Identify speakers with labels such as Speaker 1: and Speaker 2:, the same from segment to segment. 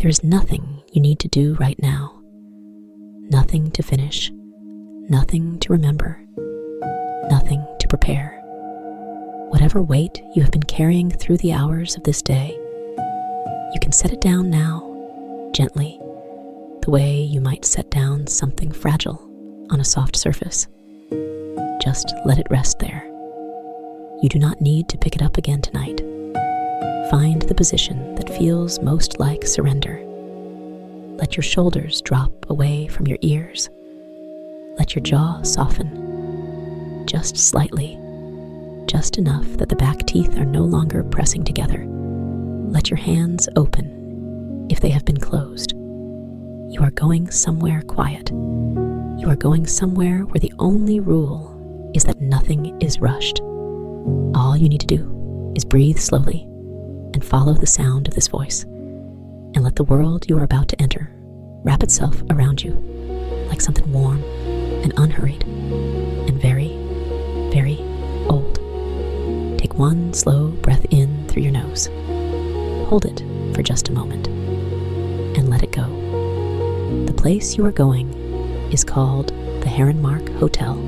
Speaker 1: There is nothing you need to do right now. Nothing to finish, nothing to remember, nothing to prepare. Whatever weight you have been carrying through the hours of this day, you can set it down now, gently, the way you might set down something fragile on a soft surface. Just let it rest there. You do not need to pick it up again tonight. Find the position that feels most like surrender. Let your shoulders drop away from your ears. Let your jaw soften, just slightly, just enough that the back teeth are no longer pressing together. Let your hands open if they have been closed. You are going somewhere quiet. You are going somewhere where the only rule is that nothing is rushed. All you need to do is breathe slowly and follow the sound of this voice, and let the world you are about to enter wrap itself around you like something warm and unhurried and very, very old. Take one slow breath in through your nose. Hold it for just a moment and let it go. The place you are going is called the Heronmark Hotel.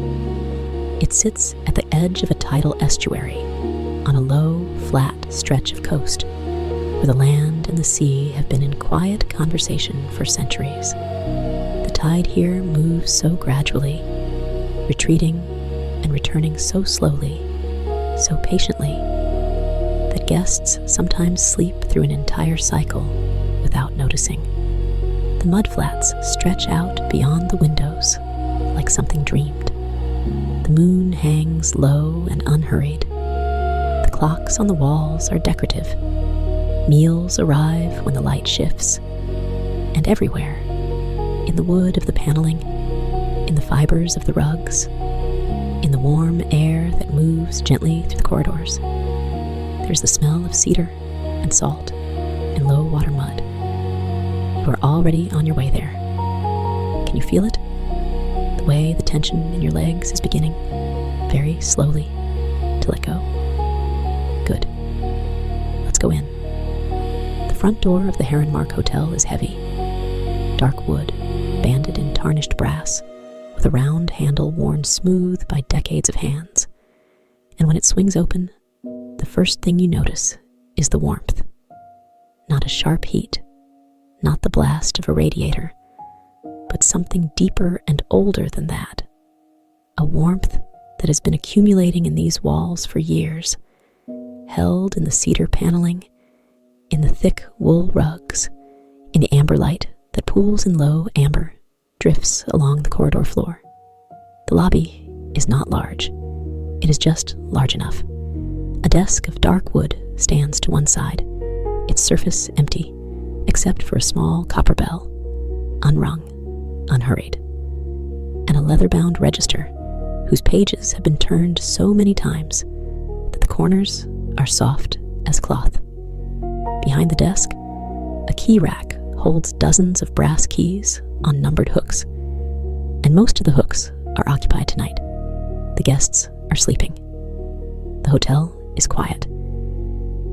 Speaker 1: It sits at the edge of a tidal estuary on a low, flat stretch of coast where the land and the sea have been in quiet conversation for centuries. The tide here moves so gradually, retreating and returning so slowly, so patiently, that guests sometimes sleep through an entire cycle without noticing. The Mudflats stretch out beyond the windows like something dreamed. The moon hangs low and unhurried. The clocks on the walls are decorative. Meals arrive when the light shifts. And everywhere, in the wood of the paneling, in the fibers of the rugs, in the warm air that moves gently through the corridors, there's the smell of cedar and salt and low water mud. You are already on your way there. Can you feel it? The way the tension in your legs is beginning, very slowly, to let go. Good. Let's go in. The front door of the Heronmark Hotel is heavy. Dark wood, banded in tarnished brass, with a round handle worn smooth by decades of hands. And when it swings open, the first thing you notice is the warmth. Not a sharp heat, not the blast of a radiator, but something deeper and older than that. A warmth that has been accumulating in these walls for years, held in the cedar paneling, in the thick wool rugs, in the amber light that pools in low amber, drifts along the corridor floor. The lobby is not large. It is just large enough. A desk of dark wood stands to one side, its surface empty, except for a small copper bell, unrung, unhurried, and a leather-bound register whose pages have been turned so many times that the corners are soft as cloth. Behind the desk, a key rack holds dozens of brass keys on numbered hooks, and most of the hooks are occupied tonight. The guests are sleeping. The hotel is quiet.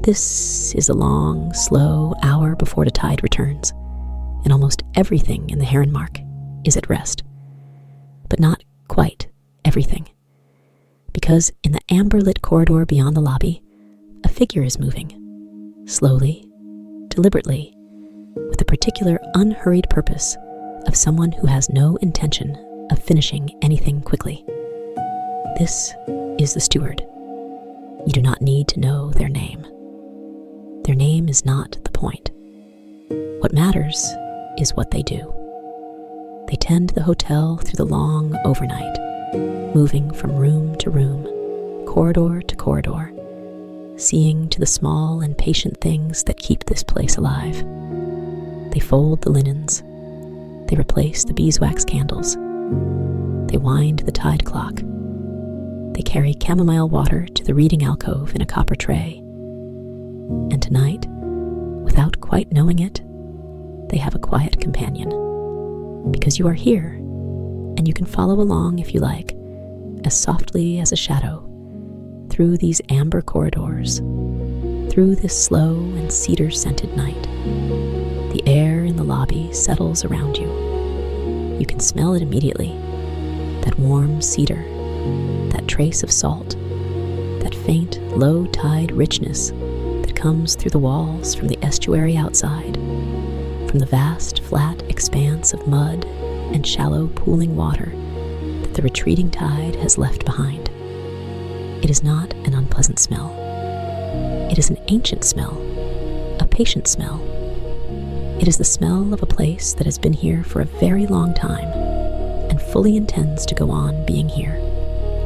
Speaker 1: This is a long, slow hour before the tide returns, and almost everything in the Heronmark is at rest. But not quite everything, because in the amber-lit corridor beyond the lobby, a figure is moving, slowly, deliberately, with a particular unhurried purpose of someone who has no intention of finishing anything quickly. This is the steward. You do not need to know their name. Their name is not the point. What matters is what they do. They tend the hotel through the long overnight, moving from room to room, corridor to corridor, seeing to the small and patient things that keep this place alive. They fold the linens. They replace the beeswax candles. They wind the tide clock. They carry chamomile water to the reading alcove in a copper tray. And tonight, without quite knowing it, they have a quiet companion. Because you are here, and you can follow along if you like, as softly as a shadow, through these amber corridors, through this slow and cedar-scented night. The air lobby settles around you. You can smell it immediately. That warm cedar, that trace of salt, that faint, low-tide richness that comes through the walls from the estuary outside, from the vast, flat expanse of mud and shallow pooling water that the retreating tide has left behind. It is not an unpleasant smell. It is an ancient smell, a patient smell. It is the smell of a place that has been here for a very long time and fully intends to go on being here,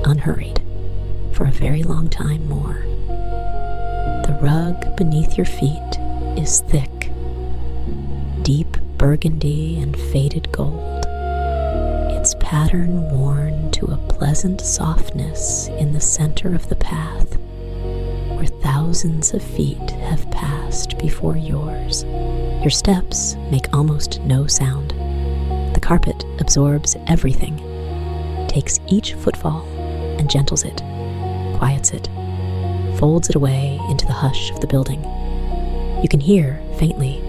Speaker 1: unhurried, for a very long time more. The rug beneath your feet is thick, deep burgundy and faded gold, its pattern worn to a pleasant softness in the center of the path where thousands of feet have passed before yours. Your steps make almost no sound. The carpet absorbs everything, takes each footfall and gentles it, quiets it, folds it away into the hush of the building. You can hear, faintly,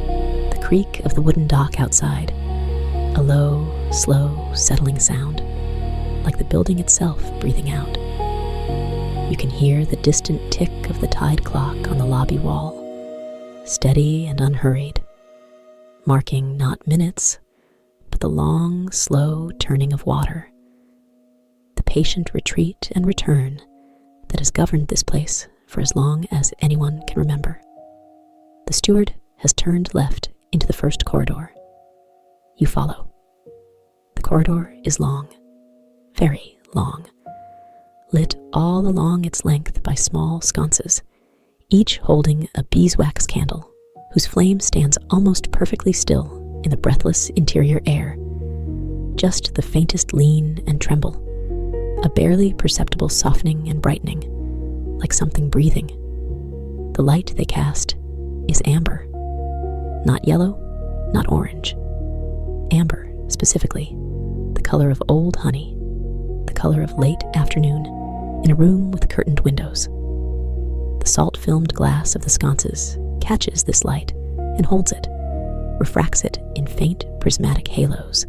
Speaker 1: the creak of the wooden dock outside, a low, slow, settling sound, like the building itself breathing out. You can hear the distant tick of the tide clock on the lobby wall, steady and unhurried, marking not minutes, but the long, slow turning of water, the patient retreat and return that has governed this place for as long as anyone can remember. The steward has turned left into the first corridor. You follow. The corridor is long, very long, lit all along its length by small sconces, each holding a beeswax candle whose flame stands almost perfectly still in the breathless interior air. Just the faintest lean and tremble, a barely perceptible softening and brightening, like something breathing. The light they cast is amber. Not yellow, not orange. Amber, specifically, the color of old honey, the color of late afternoon in a room with curtained windows. The salt-filmed glass of the sconces catches this light and holds it, refracts it in faint prismatic halos,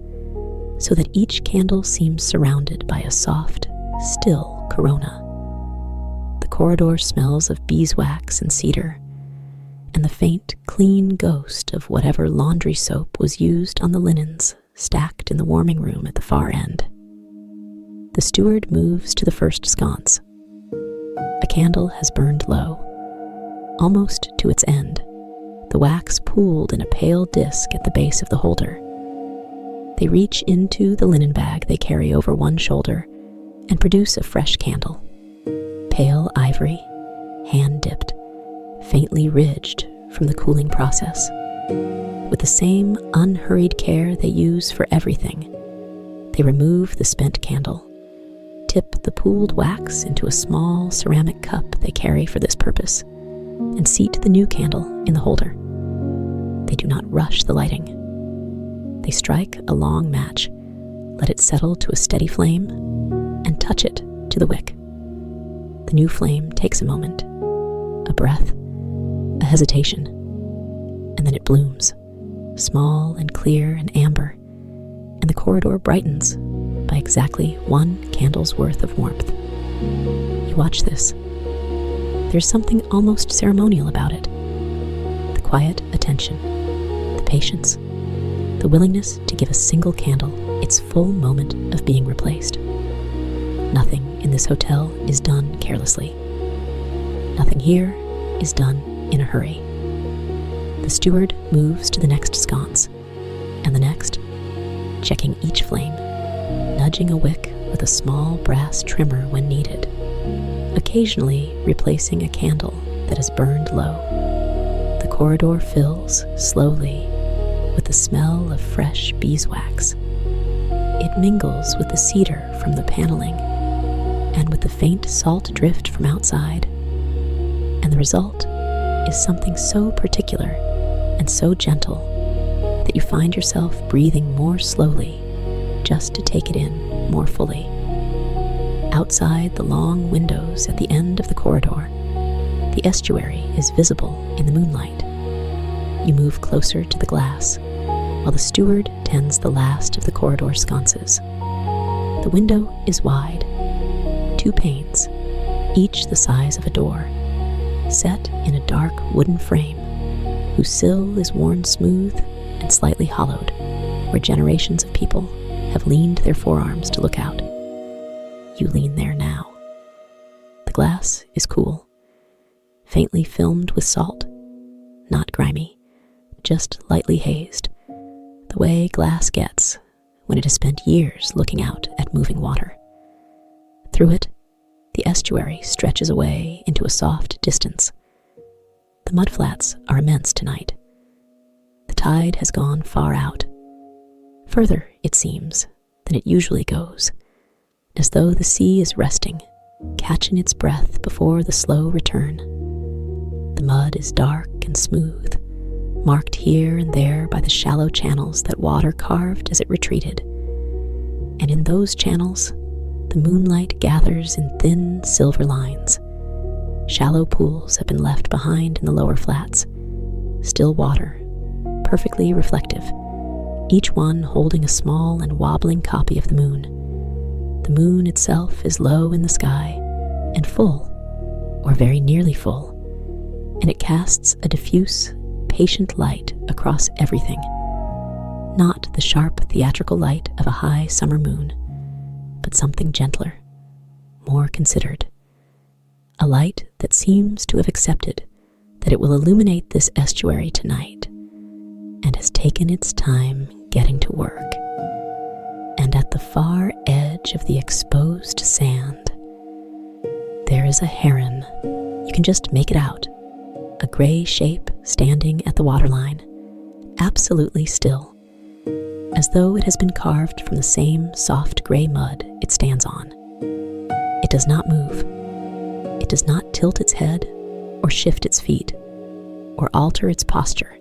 Speaker 1: so that each candle seems surrounded by a soft, still corona. The corridor smells of beeswax and cedar, and the faint, clean ghost of whatever laundry soap was used on the linens stacked in the warming room at the far end. The steward moves to the first sconce. A candle has burned low, almost to its end, the wax pooled in a pale disk at the base of the holder. They reach into the linen bag they carry over one shoulder and produce a fresh candle, pale ivory, hand-dipped, faintly ridged from the cooling process. With the same unhurried care they use for everything, they remove the spent candle, tip the pooled wax into a small ceramic cup they carry for this purpose, and seat the new candle in the holder. They do not rush the lighting. They strike a long match, let it settle to a steady flame, and touch it to the wick. The new flame takes a moment, a breath, a hesitation, and then it blooms, small and clear and amber, and the corridor brightens by exactly one candle's worth of warmth. You watch this. There's something almost ceremonial about it. The quiet attention, the patience, the willingness to give a single candle its full moment of being replaced. Nothing in this hotel is done carelessly. Nothing here is done in a hurry. The steward moves to the next sconce, and the next, checking each flame, nudging a wick with a small brass trimmer when needed, occasionally replacing a candle that is burned low. The corridor fills slowly with the smell of fresh beeswax. It mingles with the cedar from the paneling and with the faint salt drift from outside, and the result is something so particular and so gentle that you find yourself breathing more slowly just to take it in more fully. Outside the long windows at the end of the corridor, the estuary is visible in the moonlight. You move closer to the glass, while the steward tends the last of the corridor sconces. The window is wide, 2 panes, each the size of a door, set in a dark wooden frame whose sill is worn smooth and slightly hollowed, where generations of people have leaned their forearms to look out. You lean there now. The glass is cool, faintly filmed with salt, not grimy, just lightly hazed, the way glass gets when it has spent years looking out at moving water. Through it, the estuary stretches away into a soft distance. The Mudflats are immense tonight. The tide has gone far out, further, it seems, than it usually goes, as though the sea is resting, catching its breath before the slow return. The mud is dark and smooth, marked here and there by the shallow channels that water carved as it retreated. And in those channels, the moonlight gathers in thin silver lines. Shallow pools have been left behind in the lower flats, still water, perfectly reflective, each one holding a small and wobbling copy of the moon. The moon itself is low in the sky and full, or very nearly full, and it casts a diffuse, patient light across everything. Not the sharp theatrical light of a high summer moon, but something gentler, more considered. A light that seems to have accepted that it will illuminate this estuary tonight, and has taken its time getting to work. And at the far edge of the exposed sand, there is a heron. You can just make it out. A gray shape standing at the waterline, absolutely still, as though it has been carved from the same soft gray mud it stands on. It does not move. It does not tilt its head or shift its feet or alter its posture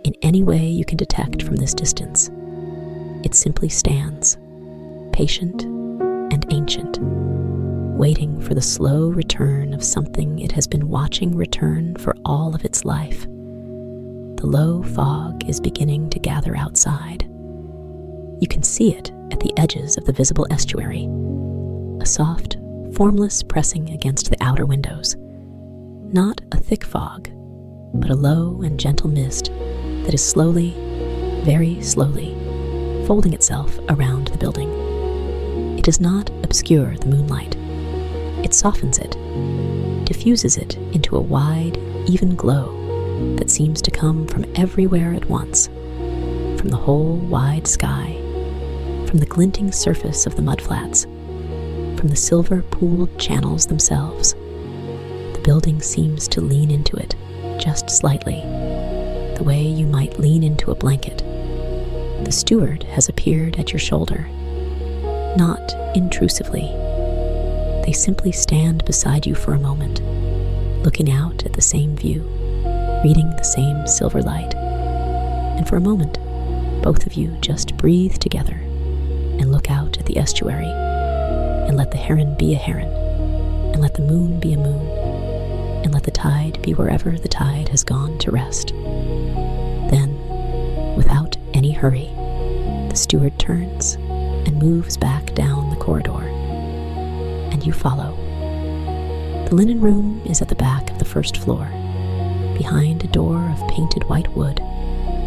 Speaker 1: in any way you can detect from this distance. It simply stands, patient and ancient, waiting for the slow return of something it has been watching return for all of its life. The low fog is beginning to gather outside. You can see it at the edges of the visible estuary, a soft, formless pressing against the outer windows. Not a thick fog, but a low and gentle mist that is slowly, very slowly, folding itself around the building. It does not obscure the moonlight. It softens it, diffuses it into a wide, even glow that seems to come from everywhere at once, from the whole wide sky, from the glinting surface of the mudflats, from the silver pooled channels themselves. The building seems to lean into it, just slightly, the way you might lean into a blanket. The steward has appeared at your shoulder, not intrusively. They simply stand beside you for a moment, looking out at the same view, reading the same silver light. And for a moment, both of you just breathe together and look out at the estuary, and let the heron be a heron, and let the moon be a moon, and let the tide be wherever the tide has gone to rest. Then, without any hurry, the steward turns and moves back down the corridor, and you follow. The linen room is at the back of the first floor, behind a door of painted white wood,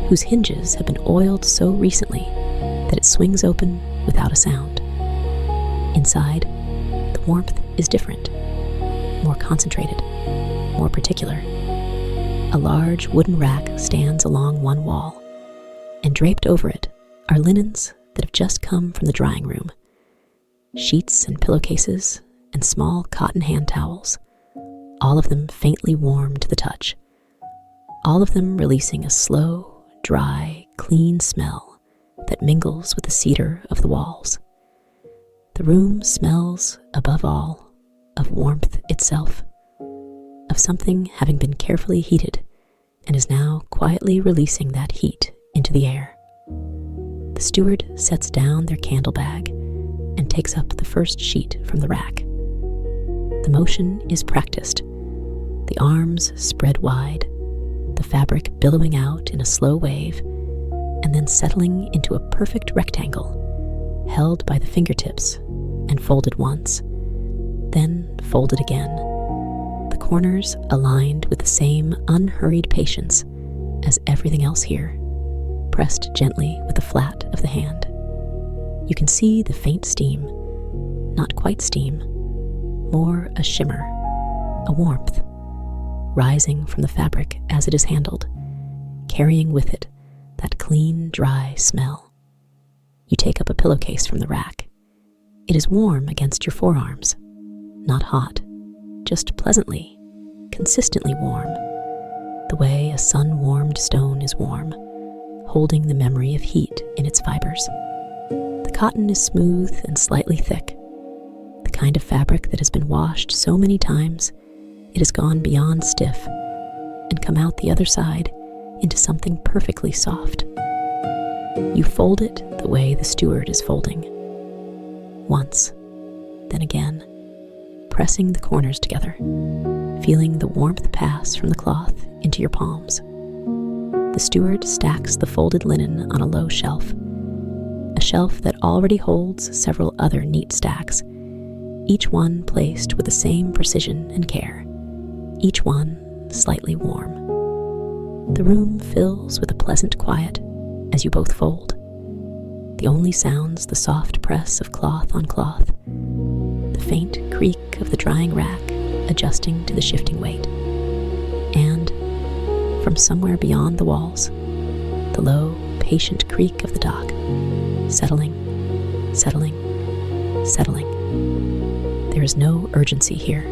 Speaker 1: whose hinges have been oiled so recently that it swings open without a sound. Inside, the warmth is different, more concentrated, more particular. A large wooden rack stands along one wall, and draped over it are linens that have just come from the drying room. Sheets and pillowcases and small cotton hand towels, all of them faintly warm to the touch, all of them releasing a slow, dry, clean smell that mingles with the cedar of the walls. The room smells, above all, of warmth itself, of something having been carefully heated and is now quietly releasing that heat into the air. The steward sets down their candle bag and takes up the first sheet from the rack. The motion is practiced, the arms spread wide, the fabric billowing out in a slow wave, and then settling into a perfect rectangle, held by the fingertips and folded once, then folded again, the corners aligned with the same unhurried patience as everything else here, pressed gently with the flat of the hand. You can see the faint steam, not quite steam, more a shimmer, a warmth, rising from the fabric as it is handled, carrying with it that clean, dry smell. You take up a pillowcase from the rack. It is warm against your forearms, not hot, just pleasantly, consistently warm, the way a sun-warmed stone is warm, holding the memory of heat in its fibers. The cotton is smooth and slightly thick, the kind of fabric that has been washed so many times it has gone beyond stiff and come out the other side into something perfectly soft. You fold it the way the steward is folding. Once, then again, pressing the corners together, feeling the warmth pass from the cloth into your palms. The steward stacks the folded linen on a low shelf, a shelf that already holds several other neat stacks, each one placed with the same precision and care, each one slightly warm. The room fills with a pleasant quiet as you both fold. The only sounds the soft press of cloth on cloth, the faint creak of the drying rack adjusting to the shifting weight, and, from somewhere beyond the walls, the low, patient creak of the dock, settling, settling, settling. There is no urgency here,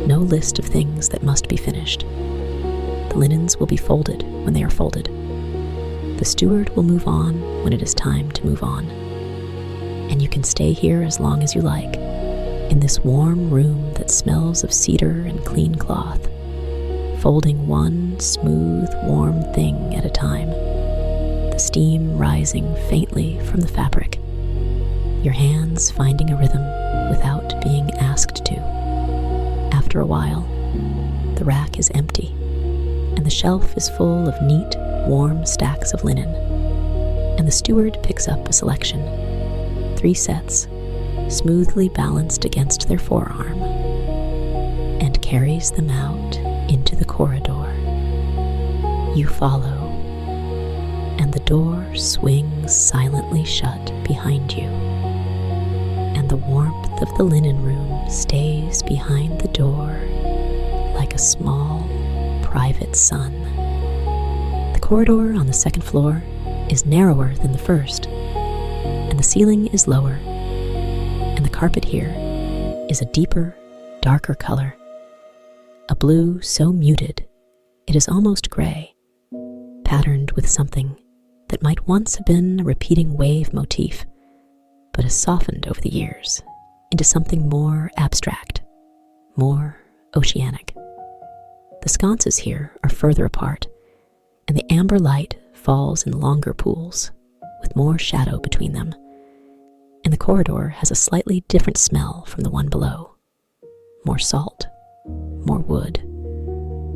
Speaker 1: no list of things that must be finished. The linens will be folded when they are folded. The steward will move on when it is time to move on. And you can stay here as long as you like, in this warm room that smells of cedar and clean cloth, folding one smooth, warm thing at a time, the steam rising faintly from the fabric, your hands finding a rhythm without being asked to. After a while, the rack is empty, and the shelf is full of neat, warm stacks of linen, and the steward picks up a selection, 3 sets, smoothly balanced against their forearm, and carries them out into the corridor. You follow, and the door swings silently shut behind you, and the warmth of the linen room stays behind the door like a small, private sun. The corridor on the second floor is narrower than the first, and the ceiling is lower, and the carpet here is a deeper, darker color, a blue so muted it is almost gray, patterned with something that might once have been a repeating wave motif, but has softened over the years into something more abstract, more oceanic. The sconces here are further apart, and the amber light falls in longer pools, with more shadow between them, and the corridor has a slightly different smell from the one below. More salt, more wood,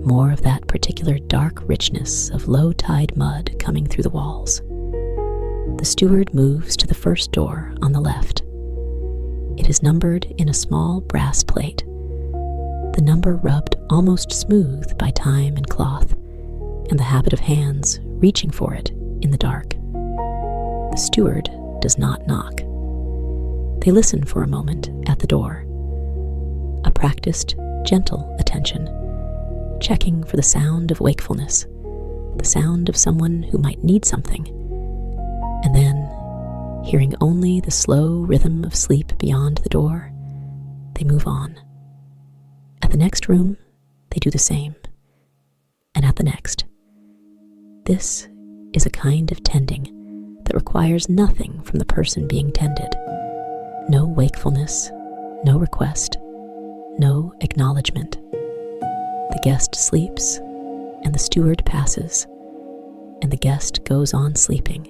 Speaker 1: more of that particular dark richness of low-tide mud coming through the walls. The steward moves to the first door on the left. It is numbered in a small brass plate, the number rubbed almost smooth by time and cloth, and the habit of hands reaching for it in the dark. The steward does not knock. They listen for a moment at the door. A practiced, gentle attention, checking for the sound of wakefulness, the sound of someone who might need something, and then, hearing only the slow rhythm of sleep beyond the door, they move on. At the next room, they do the same, and at the next. This is a kind of tending that requires nothing from the person being tended. No wakefulness, no request, no acknowledgement. The guest sleeps, and the steward passes, and the guest goes on sleeping,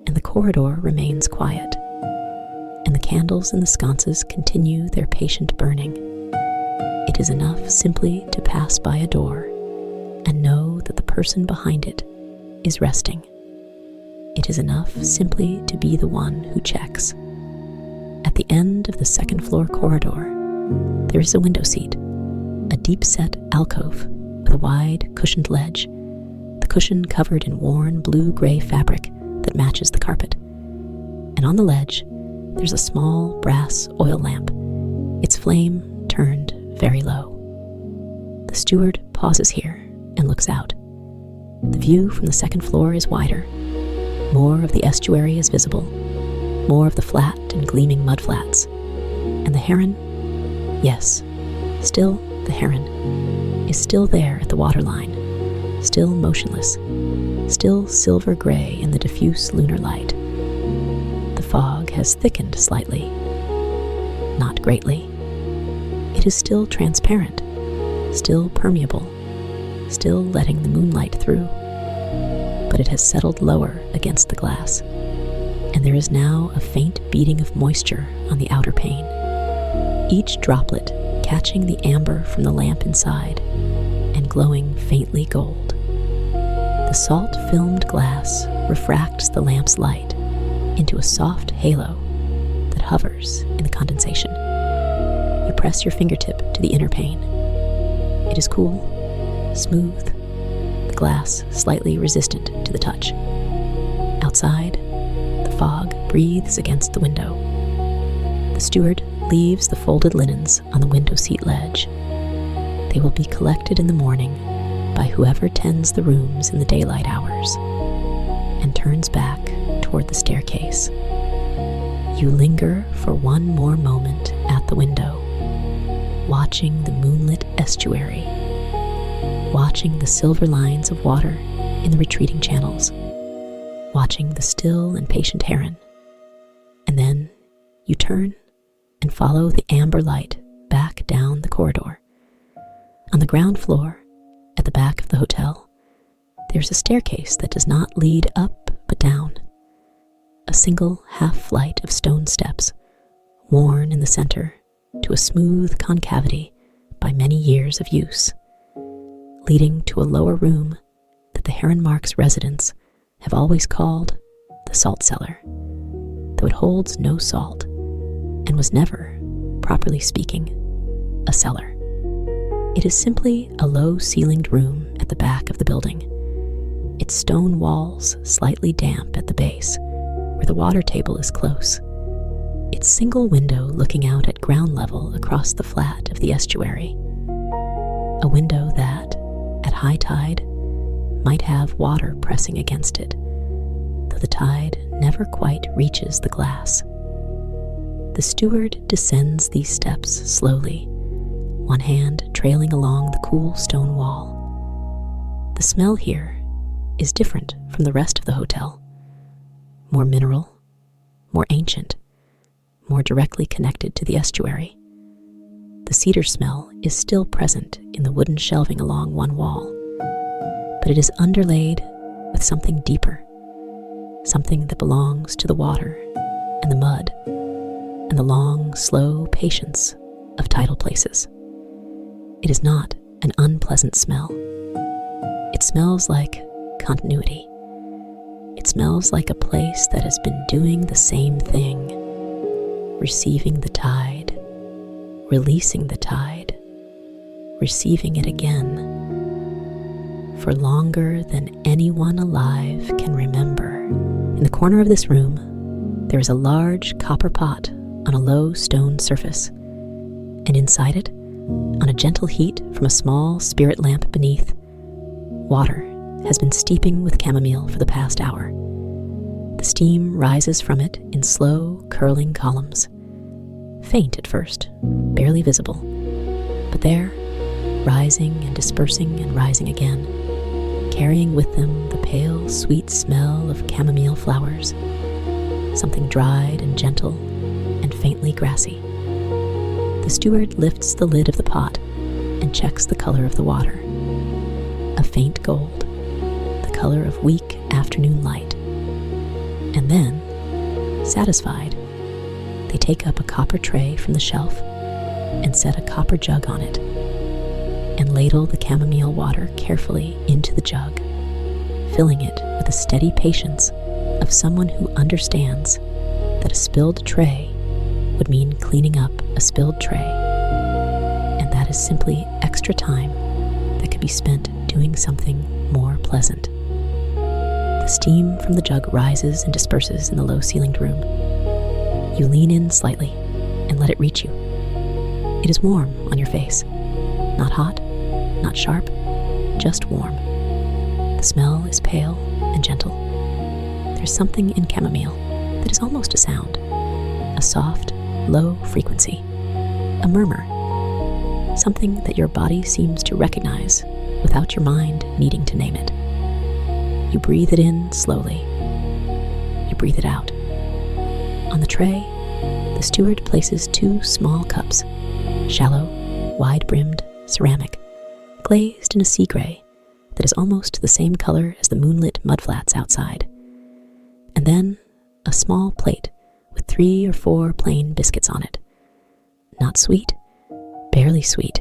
Speaker 1: and the corridor remains quiet, and the candles in the sconces continue their patient burning. It is enough simply to pass by a door and know that the person behind it is resting. it is enough simply to be the one who checks. At the end of the second-floor corridor, there is a window seat, a deep-set alcove with a wide, cushioned ledge, the cushion covered in worn blue-gray fabric that matches the carpet. And on the ledge, there's a small brass oil lamp, its flame turned very low. The steward pauses here and looks out. The view from the second floor is wider. More of the estuary is visible, more of the flat and gleaming mudflats. And the heron, yes, still the heron, is still there at the waterline, still motionless, still silver gray in the diffuse lunar light. The fog has thickened slightly, not greatly. It is still transparent, still permeable, still letting the moonlight through, but it has settled lower against the glass, and there is now a faint beating of moisture on the outer pane, each droplet catching the amber from the lamp inside and glowing faintly gold. The salt-filmed glass refracts the lamp's light into a soft halo that hovers in the condensation. You press your fingertip to the inner pane. It is cool, smooth, the glass slightly resistant to the touch. Outside, the fog breathes against the window. The steward leaves the folded linens on the window seat ledge. They will be collected in the morning by whoever tends the rooms in the daylight hours, and turns back toward the staircase. You linger for one more moment at the window, watching the moonlit estuary, watching the silver lines of water in the retreating channels, watching the still and patient heron. And then you turn and follow the amber light back down the corridor. On the ground floor, at the back of the hotel, there's a staircase that does not lead up but down. A single half-flight of stone steps, worn in the center to a smooth concavity by many years of use, leading to a lower room that the Heronmark's residents have always called the salt cellar, though it holds no salt and was never, properly speaking, a cellar. It is simply a low-ceilinged room at the back of the building, its stone walls slightly damp at the base, where the water table is close, its single window looking out at ground level across the flat of the estuary, a window that, at high tide, might have water pressing against it, though the tide never quite reaches the glass. The steward descends these steps slowly, one hand trailing along the cool stone wall. The smell here is different from the rest of the hotel, more mineral, more ancient, more directly connected to the estuary. The cedar smell is still present in the wooden shelving along one wall, but it is underlaid with something deeper, something that belongs to the water and the mud and the long, slow patience of tidal places. It is not an unpleasant smell. It smells like continuity. It smells like a place that has been doing the same thing, receiving the tide, releasing the tide, receiving it again, for longer than anyone alive can remember. In the corner of this room, there is a large copper pot on a low stone surface, and inside it, on a gentle heat from a small spirit lamp beneath, water has been steeping with chamomile for the past hour. The steam rises from it in slow, curling columns, faint at first, barely visible, but there, rising and dispersing and rising again, carrying with them the pale, sweet smell of chamomile flowers, something dried and gentle and faintly grassy. The steward lifts the lid of the pot and checks the color of the water. A faint gold, the color of weak afternoon light. And then, satisfied, they take up a copper tray from the shelf and set a copper jug on it, and ladle the chamomile water carefully into the jug, filling it with a steady patience of of someone who understands that a spilled tray would mean cleaning up a spilled tray, and that is simply extra time that could be spent doing something more pleasant. The steam from the jug rises and disperses in the low-ceilinged room. You lean in slightly and let it reach you. It is warm on your face. Not hot, not sharp, just warm. The smell is pale and gentle. There's something in chamomile that is almost a sound, a soft, low frequency, a murmur, something that your body seems to recognize without your mind needing to name it. You breathe it in slowly. You breathe it out. On the tray, the steward places 2 small cups, shallow, wide-brimmed ceramic, glazed in a sea gray that is almost the same color as the moonlit mudflats outside. And then a small plate with 3 or 4 plain biscuits on it. Not sweet, barely sweet,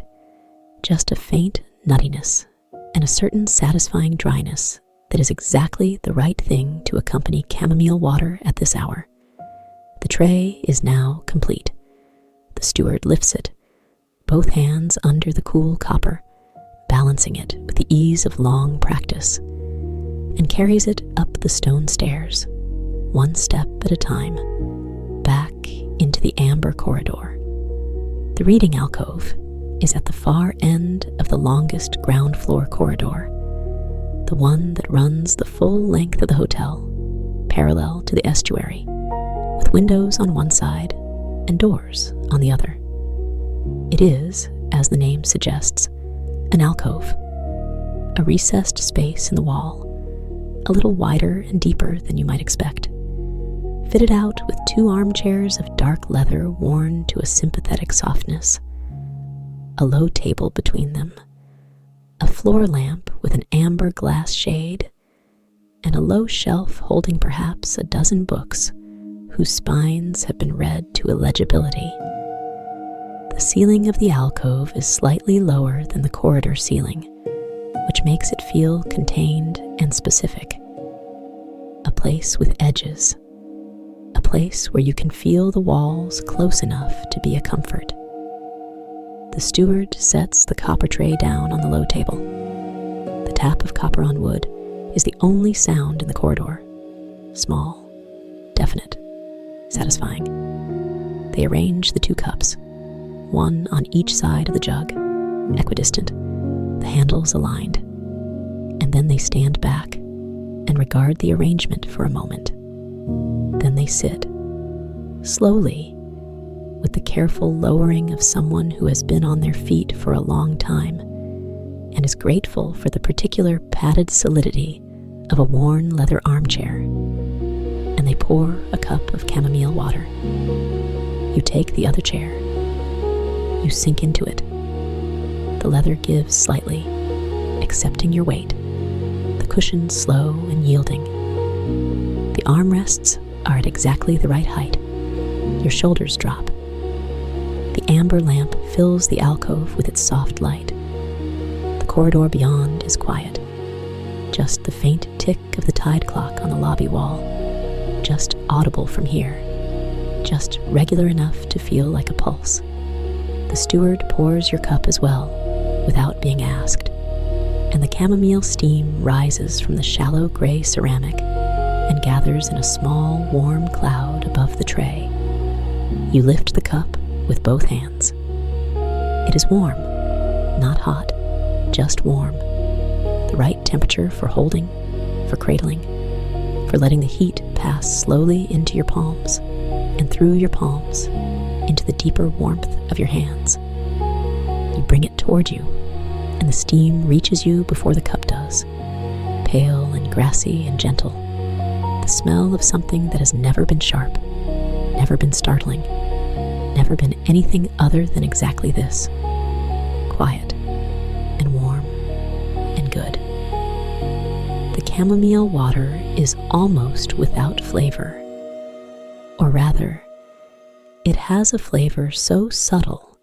Speaker 1: just a faint nuttiness and a certain satisfying dryness that is exactly the right thing to accompany chamomile water at this hour. The tray is now complete. The steward lifts it, both hands under the cool copper, balancing it with the ease of long practice, and carries it up the stone stairs, one step at a time, back into the amber corridor. The reading alcove is at the far end of the longest ground floor corridor, the one that runs the full length of the hotel, parallel to the estuary, with windows on one side and doors on the other. It is, as the name suggests, an alcove, a recessed space in the wall, a little wider and deeper than you might expect, fitted out with 2 armchairs of dark leather worn to a sympathetic softness, a low table between them, a floor lamp with an amber glass shade, and a low shelf holding perhaps a dozen books whose spines have been read to illegibility. The ceiling of the alcove is slightly lower than the corridor ceiling, which makes it feel contained and specific. A place with edges, a place where you can feel the walls close enough to be a comfort. The steward sets the copper tray down on the low table. The tap of copper on wood is the only sound in the corridor. Small, definite, satisfying. They arrange the 2 cups, one on each side of the jug, equidistant, the handles aligned, and then they stand back and regard the arrangement for a moment. Then they sit, slowly, with the careful lowering of someone who has been on their feet for a long time and is grateful for the particular padded solidity of a worn leather armchair. And they pour a cup of chamomile water. You take the other chair. You sink into it. The leather gives slightly, accepting your weight, the cushion slow and yielding. The armrests are at exactly the right height. Your shoulders drop. The amber lamp fills the alcove with its soft light. The corridor beyond is quiet. Just the faint tick of the tide clock on the lobby wall, just audible from here, just regular enough to feel like a pulse. The steward pours your cup as well, without being asked, and the chamomile steam rises from the shallow gray ceramic and gathers in a small, warm cloud above the tray. You lift the cup with both hands. It is warm, not hot, just warm. The right temperature for holding, for cradling, for letting the heat pass slowly into your palms and through your palms into the deeper warmth of your hands. You bring it toward you, and the steam reaches you before the cup does, pale and grassy and gentle, the smell of something that has never been sharp, never been startling, never been anything other than exactly this, quiet and warm and good. The chamomile water is almost without flavor, or rather, it has a flavor so subtle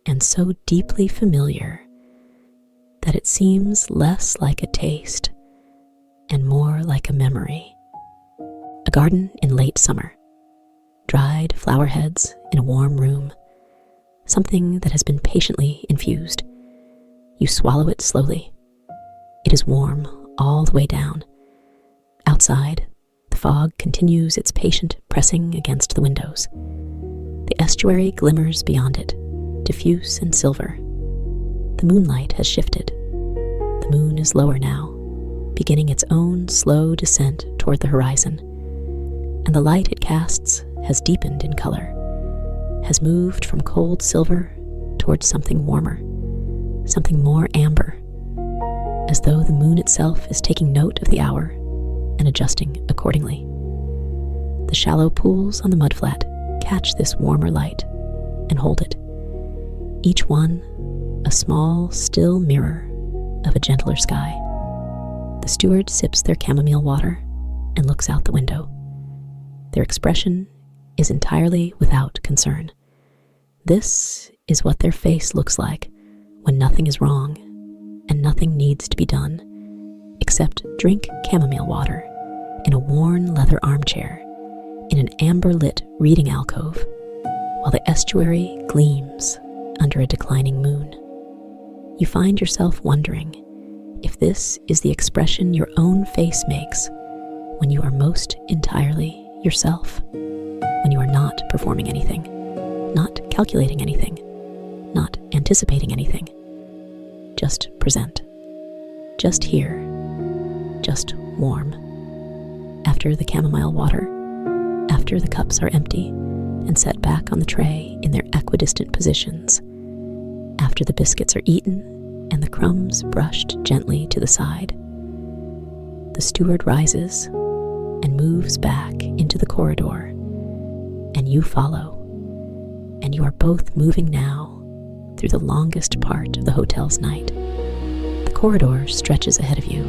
Speaker 1: and so deeply familiar that it seems less like a taste and more like a memory. A garden in late summer. Dried flower heads in a warm room. Something that has been patiently infused. You swallow it slowly. It is warm all the way down. Outside, the fog continues its patient pressing against the windows. The estuary glimmers beyond it, diffuse and silver. The moonlight has shifted. The moon is lower now, beginning its own slow descent toward the horizon, and the light it casts has deepened in color, has moved from cold silver towards something warmer, something more amber, as though the moon itself is taking note of the hour and adjusting accordingly. The shallow pools on the mudflat catch this warmer light and hold it, each one a small, still mirror of a gentler sky. The steward sips their chamomile water and looks out the window. Their expression is entirely without concern. This is what their face looks like when nothing is wrong and nothing needs to be done except drink chamomile water in a worn leather armchair in an amber-lit reading alcove while the estuary gleams under a declining moon. You find yourself wondering if this is the expression your own face makes when you are most entirely yourself, when you are not performing anything, not calculating anything, not anticipating anything. Just present. Just here. Just warm. After the chamomile water, after the cups are empty and set back on the tray in their equidistant positions, after the biscuits are eaten and the crumbs brushed gently to the side, the steward rises and moves back into the corridor, and you follow, and you are both moving now through the longest part of the hotel's night. The corridor stretches ahead of you,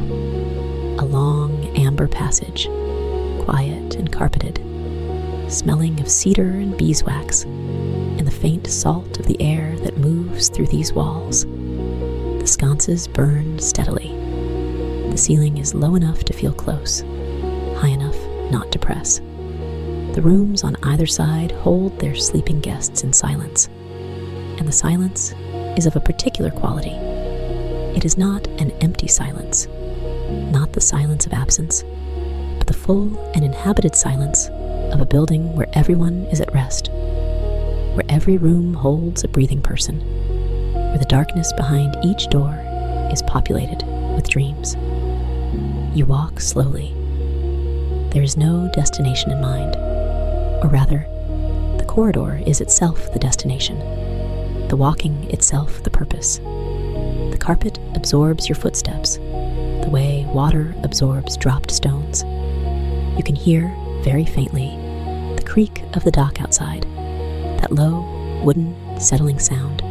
Speaker 1: a long amber passage, quiet and carpeted, smelling of cedar and beeswax, and the faint salt of the air that moves through these walls. The sconces burn steadily. The ceiling is low enough to feel close, high enough not to press. The rooms on either side hold their sleeping guests in silence, and the silence is of a particular quality. It is not an empty silence, not the silence of absence, but the full and inhabited silence of a building where everyone is at rest, where every room holds a breathing person, where the darkness behind each door is populated with dreams. You walk slowly. There is no destination in mind, or rather, the corridor is itself the destination, the walking itself the purpose. The carpet absorbs your footsteps, the way water absorbs dropped stones. You can hear, very faintly, the creak of the dock outside, that low, wooden, settling sound,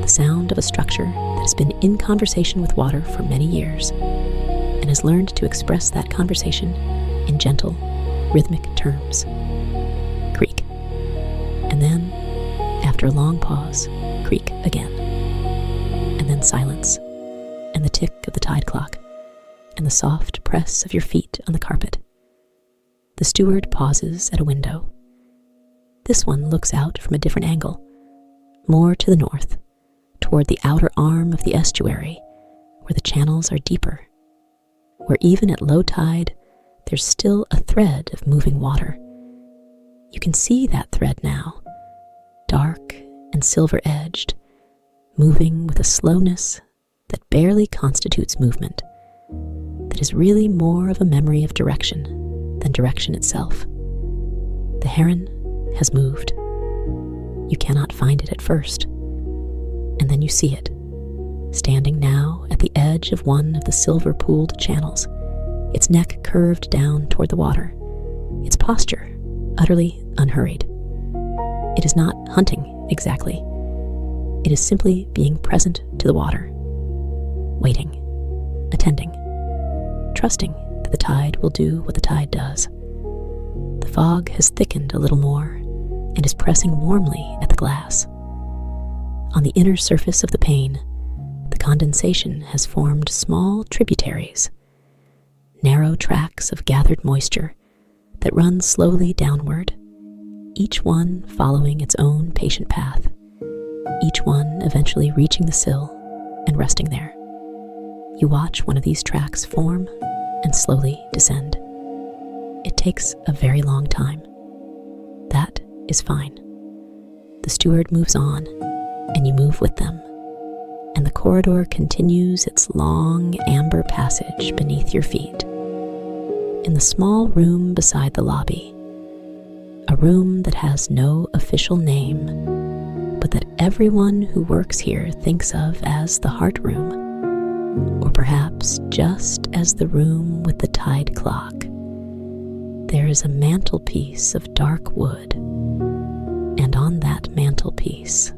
Speaker 1: the sound of a structure that has been in conversation with water for many years, and has learned to express that conversation in gentle, rhythmic terms. Creak. And then, after a long pause, creak again. And then silence, and the tick of the tide clock, and the soft press of your feet on the carpet. The steward pauses at a window. This one looks out from a different angle, more to the north, toward the outer arm of the estuary, where the channels are deeper, where even at low tide there's still a thread of moving water. You can see that thread now, dark and silver-edged, moving with a slowness that barely constitutes movement, that is really more of a memory of direction than direction itself. The Heron has moved. You cannot find it at first, and then you see it, standing now at the edge of one of the silver-pooled channels, its neck curved down toward the water, its posture utterly unhurried. It is not hunting exactly. It is simply being present to the water, waiting, attending, trusting that the tide will do what the tide does. The fog has thickened a little more and is pressing warmly at the glass. On the inner surface of the pane, the condensation has formed small tributaries, narrow tracks of gathered moisture that run slowly downward, each one following its own patient path, each one eventually reaching the sill and resting there. You watch one of these tracks form and slowly descend. It takes a very long time. That is fine. The steward moves on, and you move with them, and the corridor continues its long amber passage beneath your feet. In the small room beside the lobby, a room that has no official name, but that everyone who works here thinks of as the heart room, or perhaps just as the room with the tide clock, there is a mantelpiece of dark wood, and on that mantelpiece,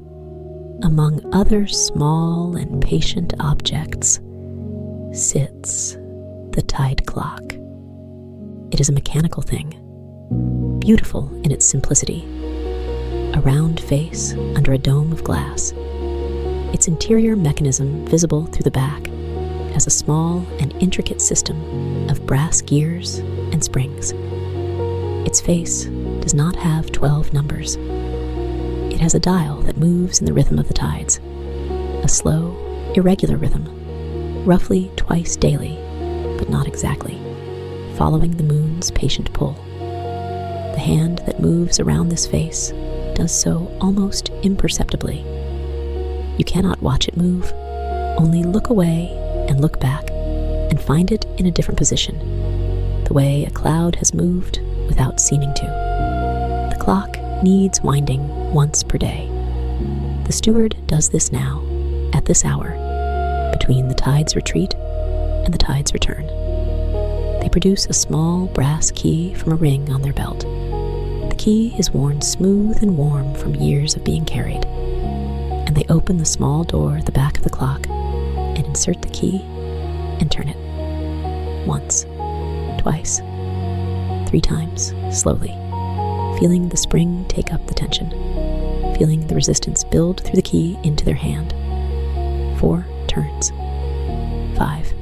Speaker 1: among other small and patient objects, sits the tide clock. It is a mechanical thing, beautiful in its simplicity, a round face under a dome of glass. Its interior mechanism visible through the back as a small and intricate system of brass gears and springs. Its face does not have 12 numbers. It has a dial that moves in the rhythm of the tides, a slow, irregular rhythm, roughly twice daily, but not exactly, following the moon's patient pull. The hand that moves around this face does so almost imperceptibly. You cannot watch it move, only look away and look back and find it in a different position, the way a cloud has moved without seeming to. The clock needs winding once per day. The steward does this now, at this hour, between the tide's retreat and the tide's return. They produce a small brass key from a ring on their belt. The key is worn smooth and warm from years of being carried, and they open the small door at the back of the clock and insert the key and turn it. Once, twice, 3 times, slowly, feeling the spring take up the tension, feeling the resistance build through the key into their hand. 4 turns, 5,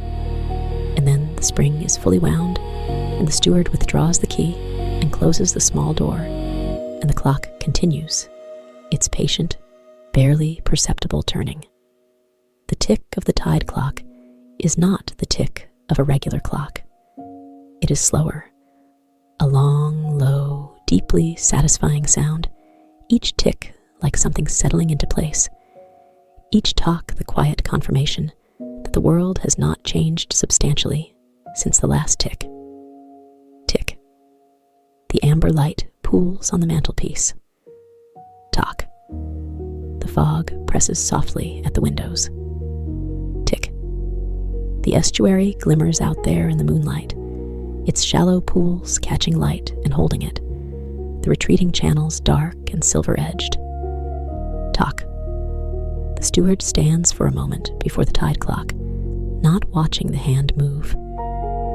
Speaker 1: and then the spring is fully wound, and the steward withdraws the key and closes the small door, and the clock continues its patient, barely perceptible turning. The tick of the tide clock is not the tick of a regular clock. It is slower, a long, low, deeply satisfying sound, each tick like something settling into place, each talk the quiet confirmation that the world has not changed substantially since the last tick. Tick. The amber light pools on the mantelpiece. Tock. The fog presses softly at the windows. Tick. The estuary glimmers out there in the moonlight, its shallow pools catching light and holding it, the retreating channels dark and silver-edged. Tock. The steward stands for a moment before the tide clock, not watching the hand move.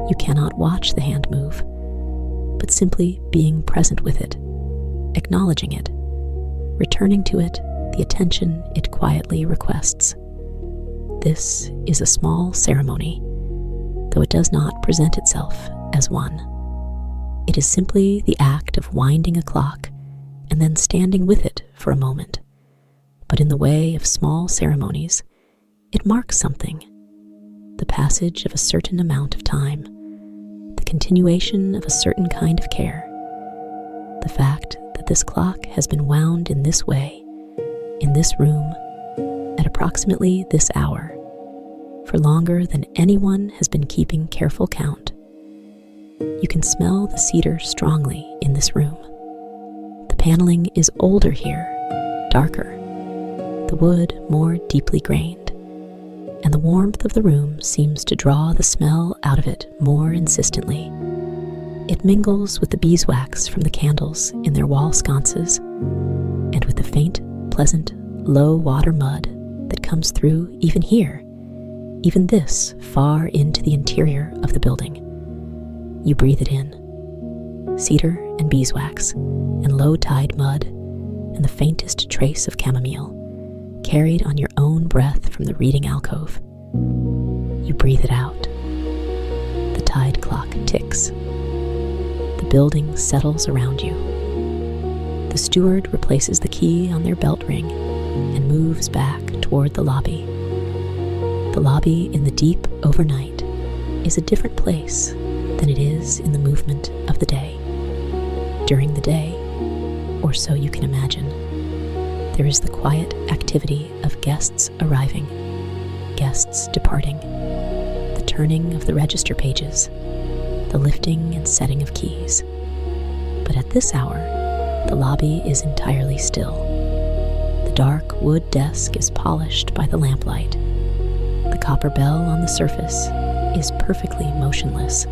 Speaker 1: You cannot watch the hand move, but simply being present with it, acknowledging it, returning to it the attention it quietly requests. This is a small ceremony, though it does not present itself as one. It is simply the act of winding a clock and then standing with it for a moment. But in the way of small ceremonies, it marks something, the passage of a certain amount of time, the continuation of a certain kind of care. The fact that this clock has been wound in this way, in this room, at approximately this hour, for longer than anyone has been keeping careful count. You can smell the cedar strongly in this room. The paneling is older here, darker, the wood more deeply grained, and the warmth of the room seems to draw the smell out of it more insistently. It mingles with the beeswax from the candles in their wall sconces, and with the faint, pleasant, low-water mud that comes through even here, even this far into the interior of the building. You breathe it in. Cedar and beeswax, and low-tide mud, and the faintest trace of chamomile, carried on your own breath from the reading alcove. You breathe it out. The tide clock ticks. the building settles around you. The steward replaces the key on their belt ring and moves back toward the lobby. The lobby in the deep overnight is a different place than it is in the movement of the day. During the day, or so you can imagine, there is the quiet activity of guests arriving, guests departing, the turning of the register pages, the lifting and setting of keys. But at this hour, the lobby is entirely still. The dark wood desk is polished by the lamplight. The copper bell on the surface is perfectly motionless.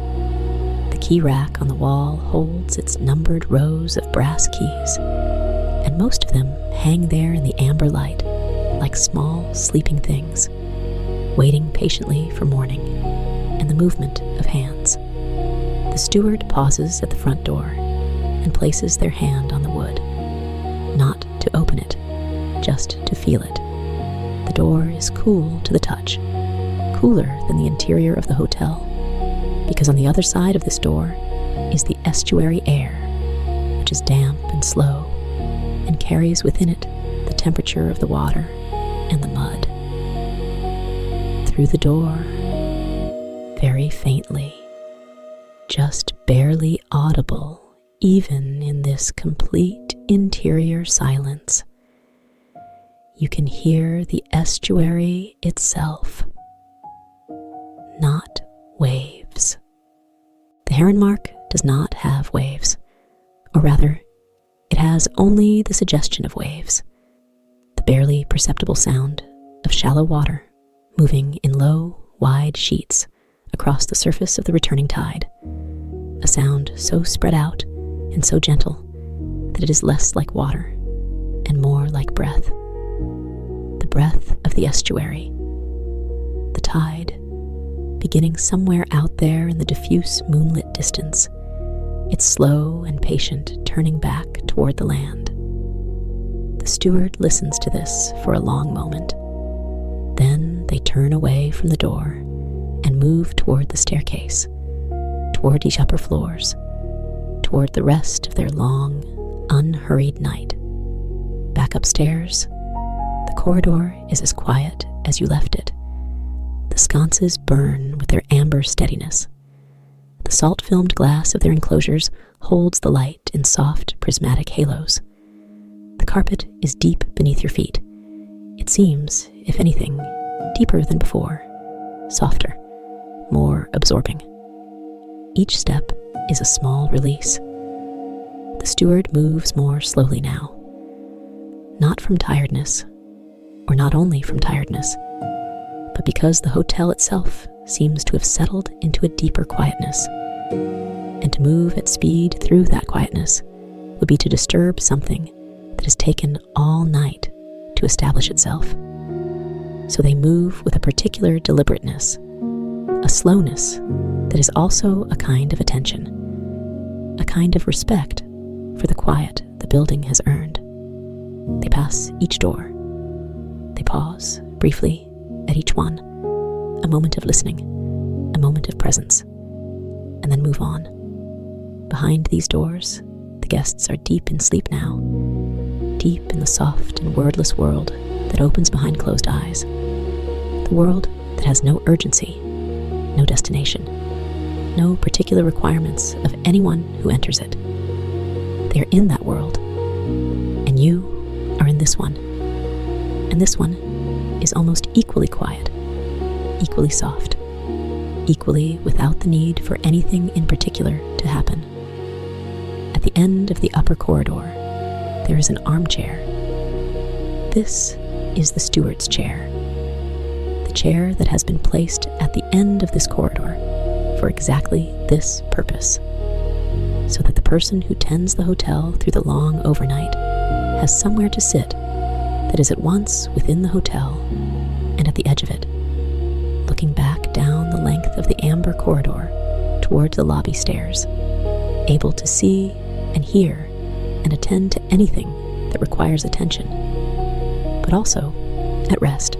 Speaker 1: The key rack on the wall holds its numbered rows of brass keys, and most of them hang there in the amber light like small sleeping things, waiting patiently for morning and the movement of hands. The steward pauses at the front door and places their hand on the wood, not to open it, just to feel it. The door is cool to the touch, cooler than the interior of the hotel, because on the other side of this door is the estuary air, which is damp and slow and carries within it the temperature of the water and the mud. Through the door, very faintly, just barely audible even in this complete interior silence, you can hear the estuary itself, not waves. The Heronmark does not have waves, or rather, it has only the suggestion of waves, the barely perceptible sound of shallow water moving in low, wide sheets across the surface of the returning tide, a sound so spread out and so gentle that it is less like water and more like breath. The breath of the estuary, the tide, beginning somewhere out there in the diffuse moonlit distance, its slow and patient turning back toward the land. The steward listens to this for a long moment. Then they turn away from the door and move toward the staircase, toward each upper floors, toward the rest of their long, unhurried night. Back upstairs, the corridor is as quiet as you left it. The sconces burn with their amber steadiness. The salt-filmed glass of their enclosures holds the light in soft, prismatic halos. The carpet is deep beneath your feet. It seems, if anything, deeper than before, softer, more absorbing. Each step is a small release. The steward moves more slowly now, not from tiredness, or not only from tiredness, but because the hotel itself seems to have settled into a deeper quietness, and to move at speed through that quietness would be to disturb something that has taken all night to establish itself. So they move with a particular deliberateness, a slowness that is also a kind of attention, a kind of respect for the quiet the building has earned. They pass each door. They pause briefly at each one, a moment of listening, a moment of presence, and then move on. Behind these doors, the guests are deep in sleep now, deep in the soft and wordless world that opens behind closed eyes, the world that has no urgency, no destination, no particular requirements of anyone who enters it. They are in that world, and you are in this one, and this one is almost equally quiet, equally soft, equally without the need for anything in particular to happen. At the end of the upper corridor, there is an armchair. This is the steward's chair, the chair that has been placed at the end of this corridor for exactly this purpose, so that the person who tends the hotel through the long overnight has somewhere to sit that is at once within the hotel and at the edge of it, looking back down the length of the amber corridor toward the lobby stairs, able to see and hear and attend to anything that requires attention, but also at rest.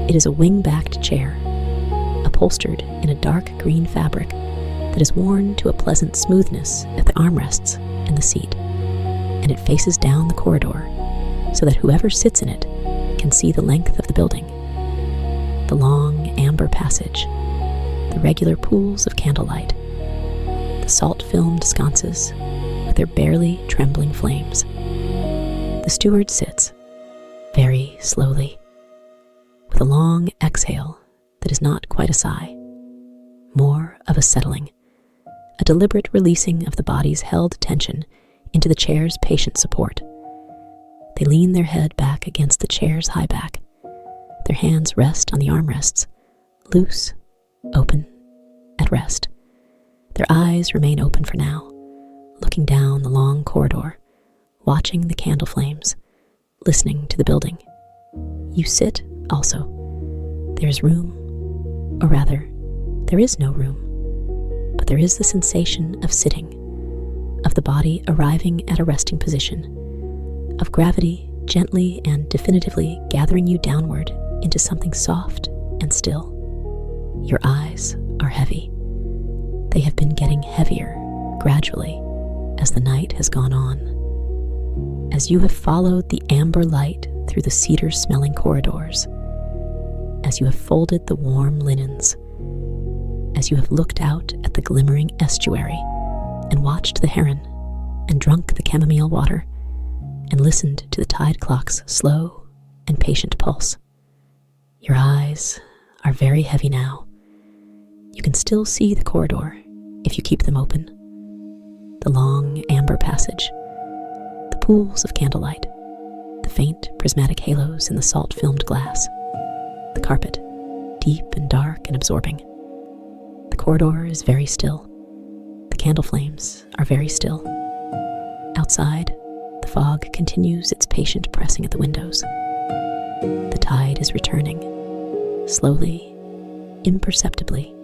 Speaker 1: It is a wing-backed chair, upholstered in a dark green fabric that that is worn to a pleasant smoothness at the armrests and the seat, and it faces down the corridor so that whoever sits in it can see the length of the building. The long amber passage, the regular pools of candlelight, the salt-filmed sconces with their barely trembling flames. The steward sits, very slowly, with a long exhale that is not quite a sigh, more of a settling, a deliberate releasing of the body's held tension into the chair's patient support. They lean their head back against the chair's high back. Their hands rest on the armrests, loose, open, at rest. Their eyes remain open for now, looking down the long corridor, watching the candle flames, listening to the building. You sit also. There's room, or rather, there is no room, but there is the sensation of sitting, of the body arriving at a resting position, of gravity gently and definitively gathering you downward into something soft and still. Your eyes are heavy. They have been getting heavier gradually as the night has gone on. As you have followed the amber light through the cedar-smelling corridors, as you have folded the warm linens, as you have looked out at the glimmering estuary and watched the heron and drunk the chamomile water and listened to the tide clock's slow and patient pulse. Your eyes are very heavy now. You can still see the corridor if you keep them open. The long amber passage, the pools of candlelight, the faint prismatic halos in the salt-filmed glass, the carpet, deep and dark and absorbing. The corridor is very still. The candle flames are very still. Outside, the fog continues its patient pressing at the windows. The tide is returning, slowly, imperceptibly,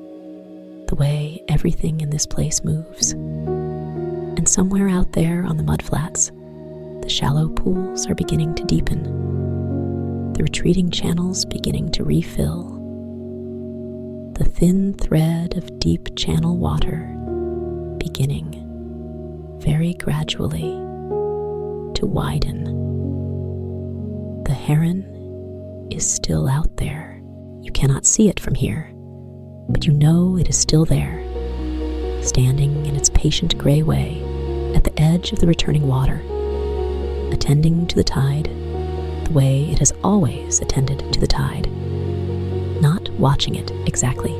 Speaker 1: the way everything in this place moves. And somewhere out there on the Mudflats, the shallow pools are beginning to deepen, the retreating channels beginning to refill, the thin thread of deep channel water beginning, very gradually, to widen. The heron is still out there. You cannot see it from here, but you know it is still there, standing in its patient gray way at the edge of the returning water, attending to the tide the way it has always attended to the tide, not watching it exactly,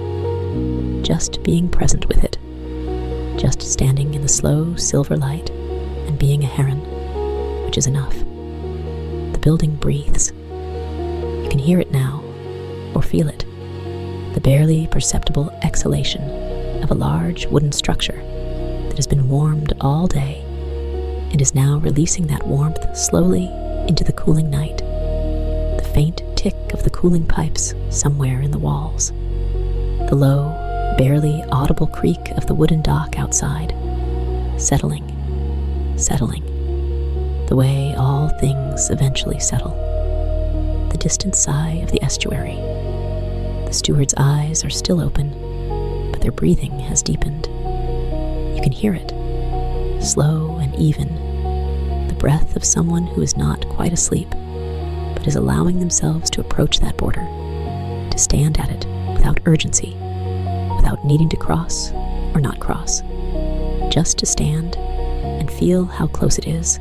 Speaker 1: just being present with it, just standing in the slow silver light and being a heron, which is enough. The building breathes. You can hear it now, or feel it, the barely perceptible exhalation of a large wooden structure that has been warmed all day and is now releasing that warmth slowly into the cooling night, the faint tick of the cooling pipes somewhere in the walls, the low, barely audible creak of the wooden dock outside, settling, the way all things eventually settle, the distant sigh of the estuary. The steward's eyes are still open, but their breathing has deepened. You can hear it, slow and even, the breath of someone who is not quite asleep, but is allowing themselves to approach that border, to stand at it without urgency, without needing to cross or not cross, just to stand and feel how close it is,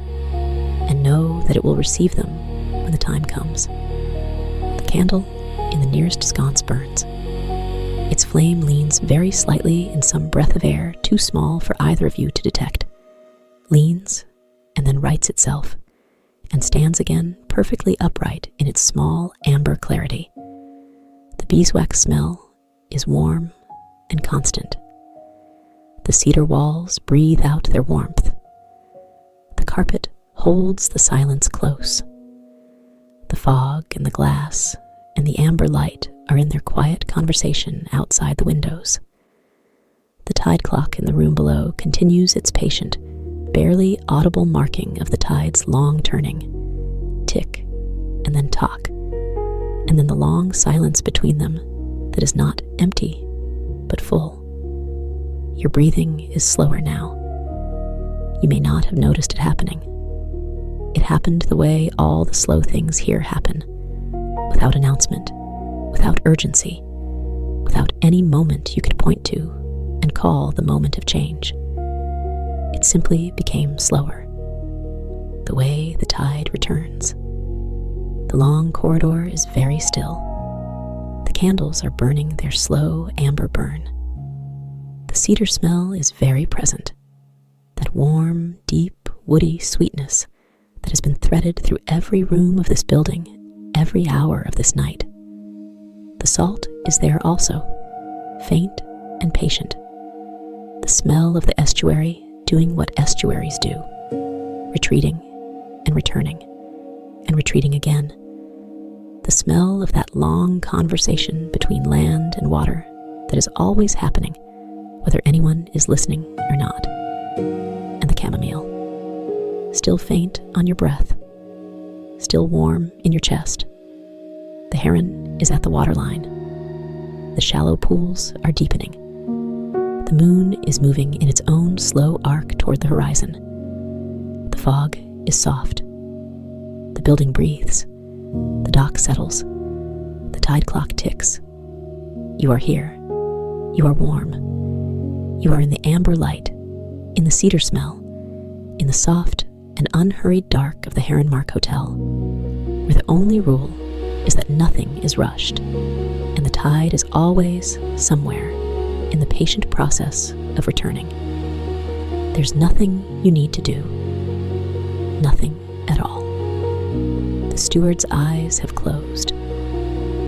Speaker 1: and know that it will receive them when the time comes. The candle in the nearest sconce burns. Its flame leans very slightly in some breath of air too small for either of you to detect, leans and then rights itself, and stands again perfectly upright in its small amber clarity. The beeswax smell is warm and constant. The cedar walls breathe out their warmth. The carpet holds the silence close. The fog and the glass and the amber light are in their quiet conversation outside the windows. The tide clock in the room below continues its patient, barely audible marking of the tide's long turning, tick, and then tock, and then the long silence between them that is not empty, but full. Your breathing is slower now. You may not have noticed it happening. It happened the way all the slow things here happen, without announcement, without urgency, without any moment you could point to and call the moment of change. It simply became slower, the way the tide returns. The long corridor is very still. The candles are burning their slow amber burn. The cedar smell is very present, that warm, deep, woody sweetness that has been threaded through every room of this building, every hour of this night. The salt is there also, faint and patient. The smell of the estuary doing what estuaries do, retreating and returning and retreating again. The smell of that long conversation between land and water that is always happening, whether anyone is listening or not. And the chamomile, still faint on your breath, still warm in your chest. The heron is at the waterline. The shallow pools are deepening. The moon is moving in its own slow arc toward the horizon. The fog is soft. The building breathes. The dock settles. The tide clock ticks. You are here. You are warm. You are in the amber light, in the cedar smell, in the soft and unhurried dark of the Heronmark Hotel, where the only rule is that nothing is rushed, and the tide is always somewhere in the patient process of returning. There's nothing you need to do. Nothing at all. The steward's eyes have closed.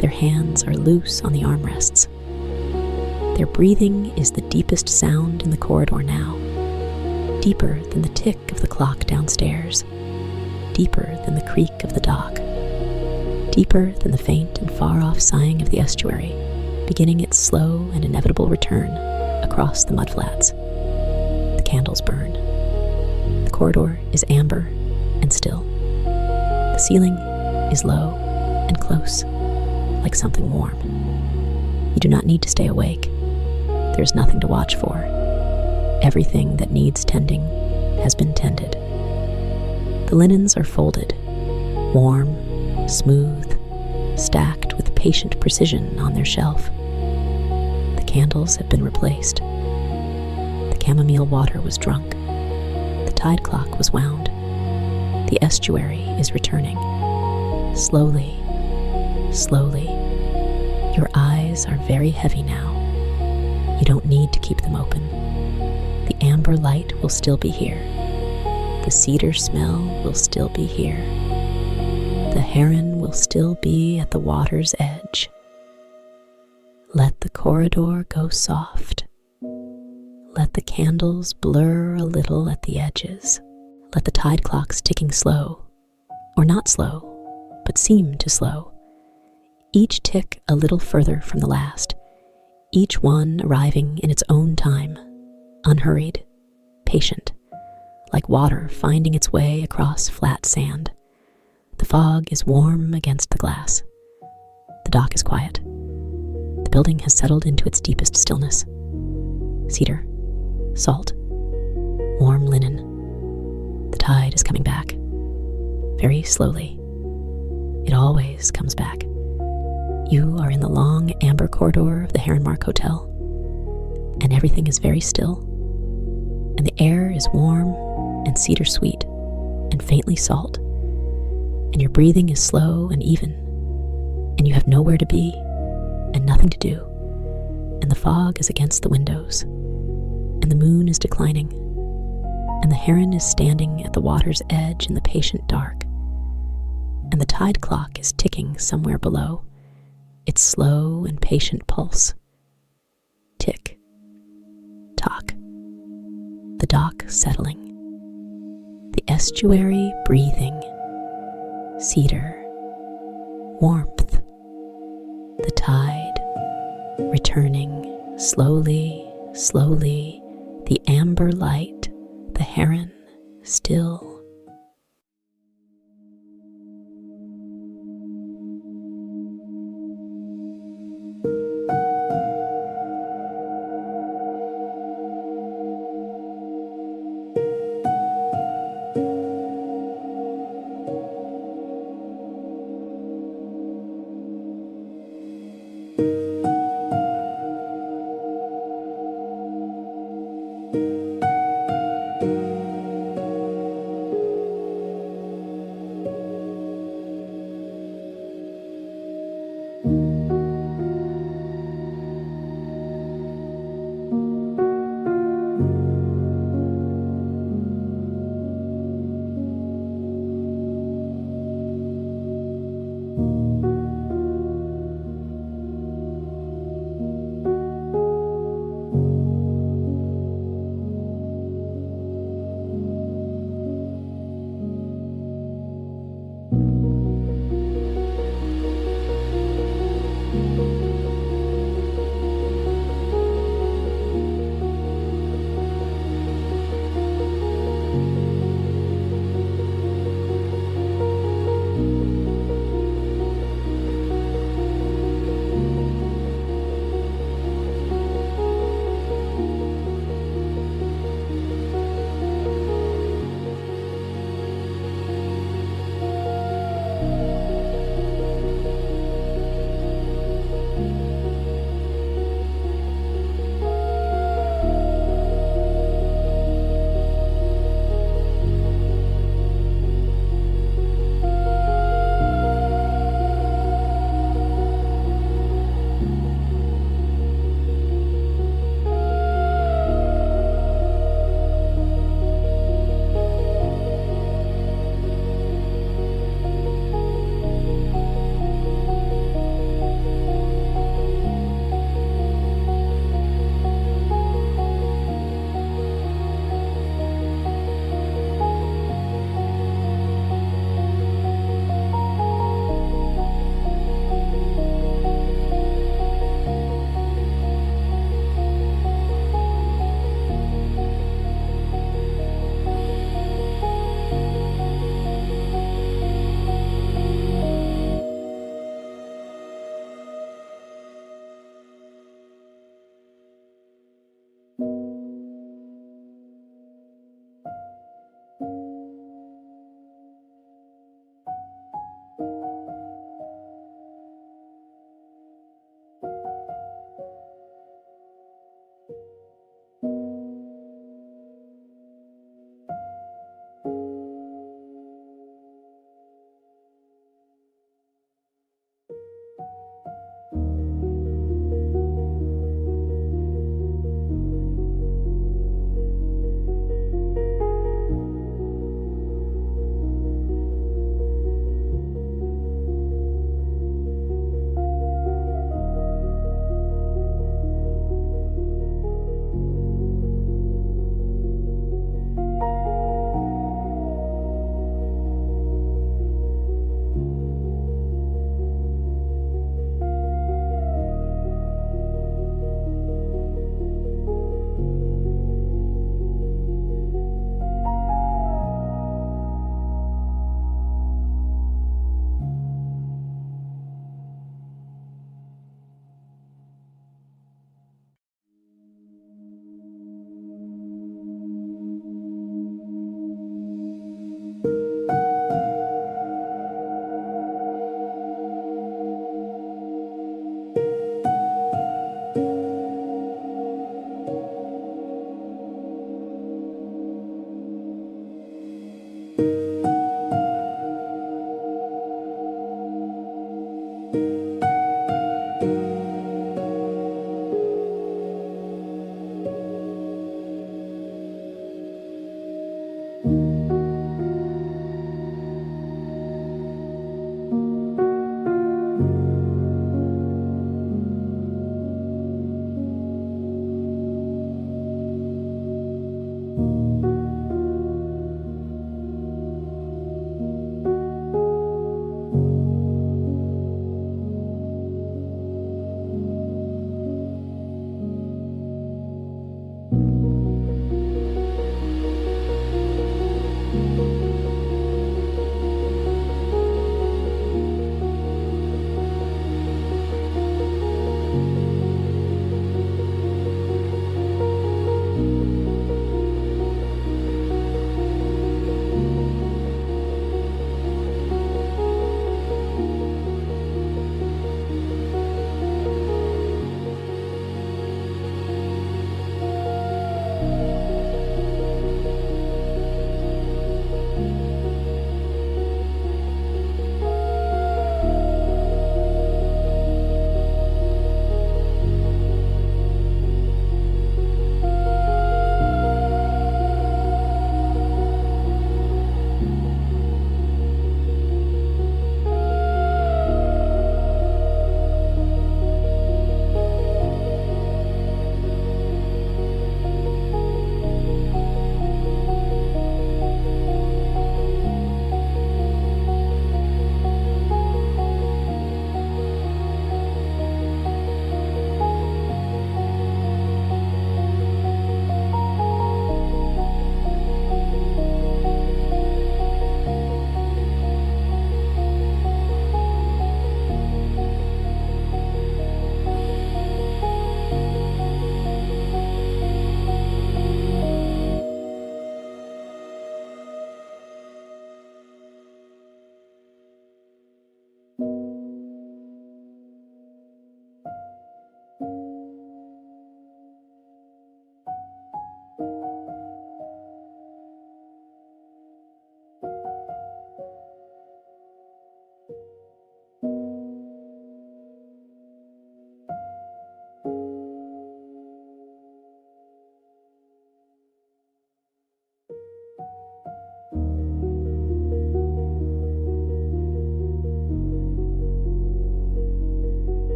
Speaker 1: Their hands are loose on the armrests. Their breathing is the deepest sound in the corridor now, deeper than the tick of the clock downstairs, deeper than the creak of the dock, deeper than the faint and far-off sighing of the estuary, beginning its slow and inevitable return across the Mudflats. The candles burn. The corridor is amber and still. The ceiling is low and close, like something warm. You do not need to stay awake. There is nothing to watch for. Everything that needs tending has been tended. The linens are folded, warm, smooth, stacked with patient precision on their shelf. The candles have been replaced. The chamomile water was drunk. The tide clock was wound. The estuary is returning. Slowly, slowly. Your eyes are very heavy now. You don't need to keep them open. The amber light will still be here. The cedar smell will still be here. The heron will still be at the water's edge. Let the corridor go soft. Let the candles blur a little at the edges. Let the tide clocks ticking slow, or not slow, but seem to slow. Each tick a little further from the last, each one arriving in its own time, unhurried, patient, like water finding its way across flat sand. The fog is warm against the glass. The dock is quiet. The building has settled into its deepest stillness. Cedar, salt, warm linen. The tide is coming back, very slowly. It always comes back. You are in the long amber corridor of the Heronmark Hotel, and everything is very still, and the air is warm and cedar sweet and faintly salt, and your breathing is slow and even, and you have nowhere to be and nothing to do, and the fog is against the windows, and the moon is declining, and the heron is standing at the water's edge in the patient dark, and the tide clock is ticking somewhere below, its slow and patient pulse. Tick, tock. The dock settling. The estuary breathing. Cedar, warmth. The tide returning slowly, slowly. The amber light. The heron still.